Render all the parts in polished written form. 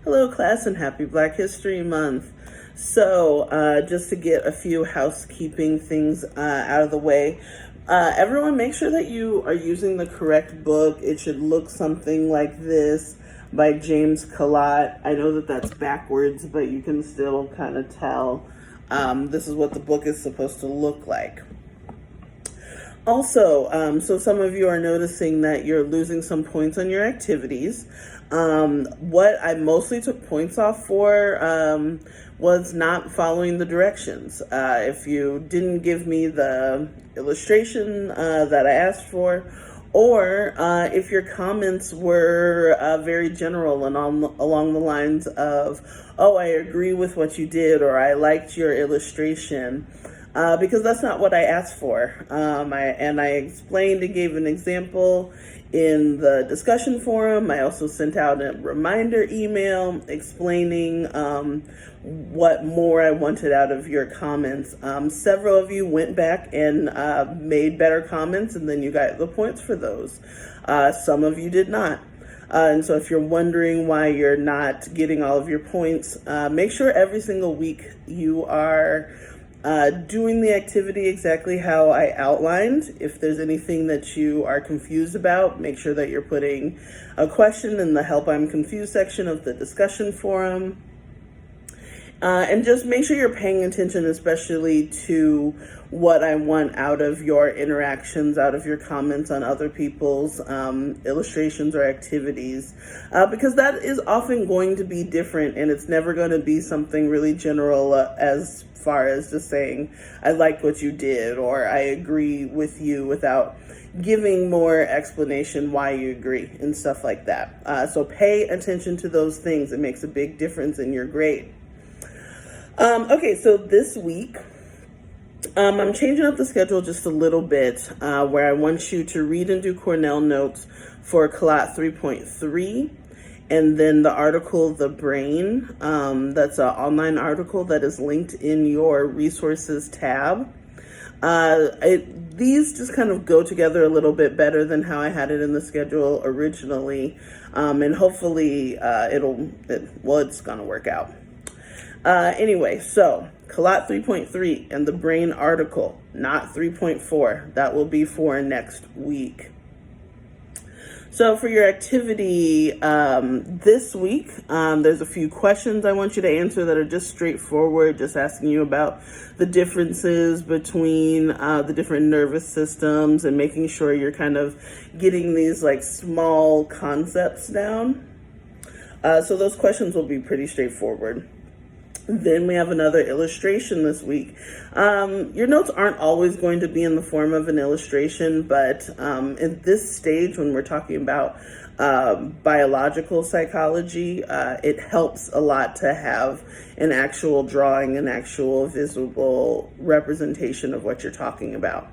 Hello class and happy Black History Month. So just to get a few housekeeping things out of the way, everyone make sure that you are using the correct book. It should look something like this by James Kalat. I know that that's backwards, but you can still kind of tell this is what the book is supposed to look like. Also, so some of you are noticing that you're losing some points on your activities. What I mostly took points off for was not following the directions. If you didn't give me the illustration that I asked for, or if your comments were very general and along the lines of, oh, I agree with what you did, or I liked your illustration, because that's not what I asked for. I explained and gave an example in the discussion forum. I also sent out a reminder email explaining what more I wanted out of your comments. Several of you went back and made better comments, and then you got the points for those. Some of you did not. And so if you're wondering why you're not getting all of your points, make sure every single week you are doing the activity exactly how I outlined. If there's anything that you are confused about, make sure that you're putting a question in the Help I'm Confused section of the discussion forum. And just make sure you're paying attention, especially to what I want out of your interactions, out of your comments on other people's illustrations or activities, because that is often going to be different, and it's never going to be something really general as far as just saying, I like what you did, or I agree with you, without giving more explanation why you agree and stuff like that. So pay attention to those things. It makes a big difference in your grade. Okay, so this week, I'm changing up the schedule just a little bit, where I want you to read and do Cornell notes for Kalat 3.3, and then the article, The Brain, that's an online article that is linked in your resources tab. These just kind of go together a little bit better than how I had it in the schedule originally, and hopefully it's gonna work out. Anyway, so Kalat 3.3 and the Brain article, not 3.4. That will be for next week. So for your activity this week, there's a few questions I want you to answer that are just straightforward, just asking you about the differences between the different nervous systems and making sure you're kind of getting these like small concepts down. So those questions will be pretty straightforward. Then we have another illustration this week. Your notes aren't always going to be in the form of an illustration, but in this stage, when we're talking about biological psychology, it helps a lot to have an actual drawing, an actual visible representation of what you're talking about.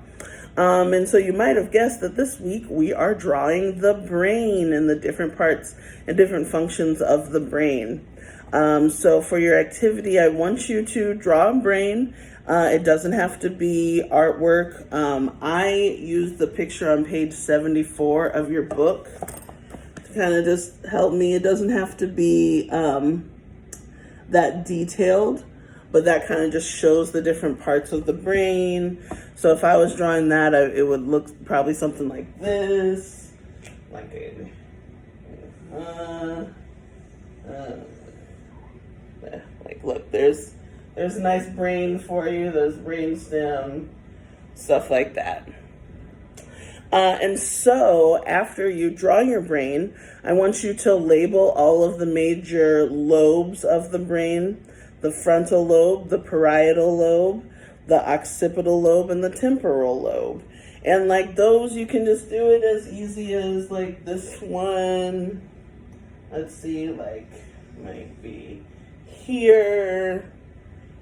And so you might have guessed that this week we are drawing the brain and the different parts and different functions of the brain. So for your activity, I want you to draw a brain. It doesn't have to be artwork. I used the picture on page 74 of your book to kind of just help me. It doesn't have to be that detailed, but that kind of just shows the different parts of the brain. So if I was drawing that, it would look probably something like this. Look, there's a nice brain for you. There's brain stem, stuff like that. And so after you draw your brain, I want you to label all of the major lobes of the brain: the frontal lobe, the parietal lobe, the occipital lobe, and the temporal lobe. And like those, you can just do it as easy as like this one. Let's see, like might be here,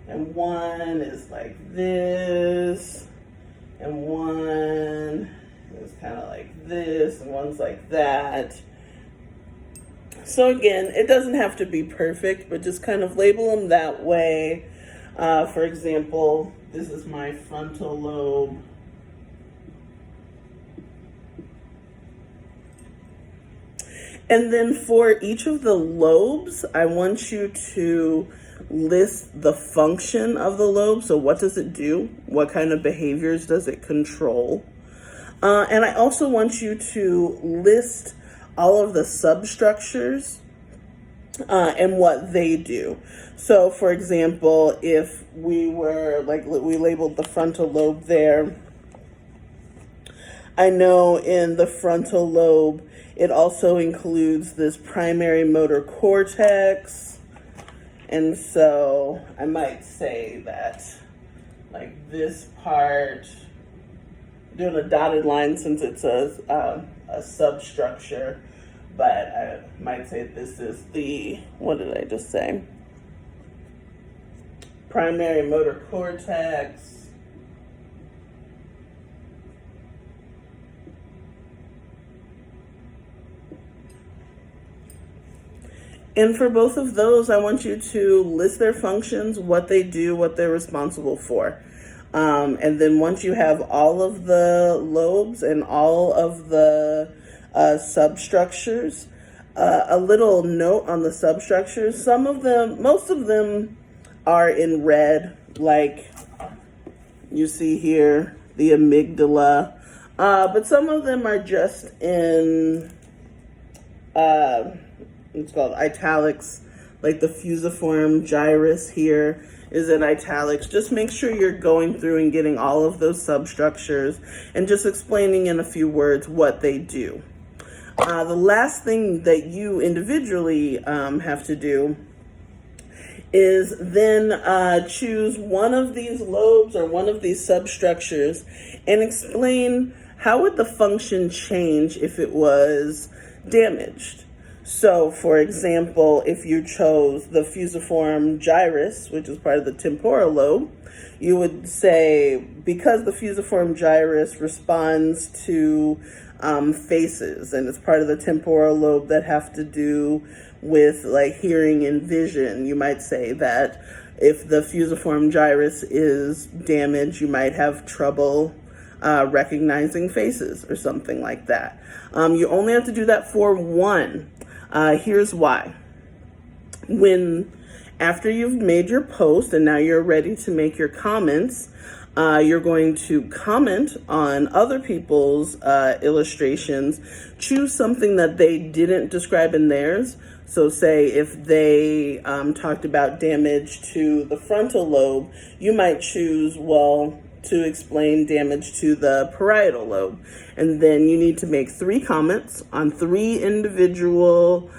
and one is like this, and one is kind of like this, and one's like that. So again, it doesn't have to be perfect, but just kind of label them that way. For example, this is my frontal lobe. And then for each of the lobes, I want you to list the function of the lobe. So what does it do? What kind of behaviors does it control? And I also want you to list all of the substructures and what they do. So for example, if we were like, we labeled the frontal lobe there, I know in the frontal lobe, it also includes this primary motor cortex. And so I might say that like this part, doing a dotted line since it's a substructure, but I might say this is the, what did I just say? Primary motor cortex. And for both of those, I want you to list their functions, what they do, what they're responsible for. And then once you have all of the lobes and all of the substructures, a little note on the substructures. Some of them, most of them are in red, like you see here, the amygdala. But some of them are just in, it's called italics, like the fusiform gyrus here is in italics. Just make sure you're going through and getting all of those substructures and just explaining in a few words what they do. The last thing that you individually have to do is then choose one of these lobes or one of these substructures and explain how would the function change if it was damaged. So, for example, if you chose the fusiform gyrus, which is part of the temporal lobe, you would say, because the fusiform gyrus responds to faces, and it's part of the temporal lobe that have to do with like hearing and vision, you might say that if the fusiform gyrus is damaged, you might have trouble recognizing faces or something like that. You only have to do that for one. Here's why. After you've made your post and now you're ready to make your comments, you're going to comment on other people's illustrations. Choose something that they didn't describe in theirs. So say if they talked about damage to the frontal lobe, you might choose, well, to explain damage to the parietal lobe. And then you need to make 3 comments on 3 individual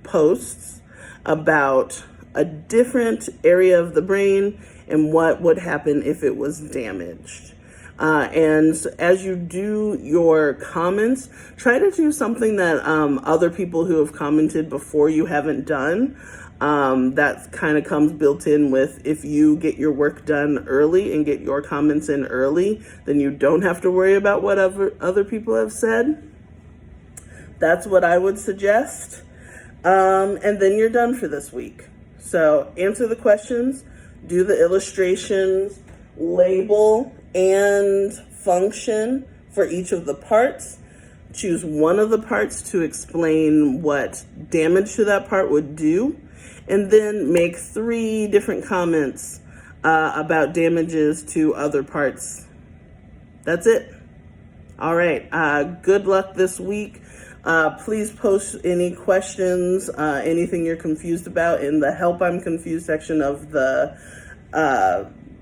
posts about a different area of the brain and what would happen if it was damaged. And as you do your comments, try to do something that other people who have commented before you haven't done. That kind of comes built in with, if you get your work done early and get your comments in early, then you don't have to worry about what other people have said. That's what I would suggest. And then you're done for this week. So answer the questions, do the illustrations, label and function for each of the parts. Choose one of the parts to explain what damage to that part would do. And then make 3 different comments about damages to other parts. That's it. All right. Good luck this week. Please post any questions, anything you're confused about in the Help I'm Confused section of the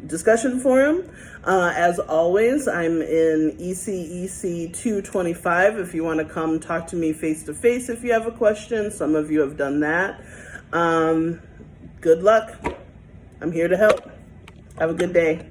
discussion forum. As always, I'm in ECEC 225 if you want to come talk to me face to face if you have a question. Some of you have done that. Good luck. I'm here to help. Have a good day.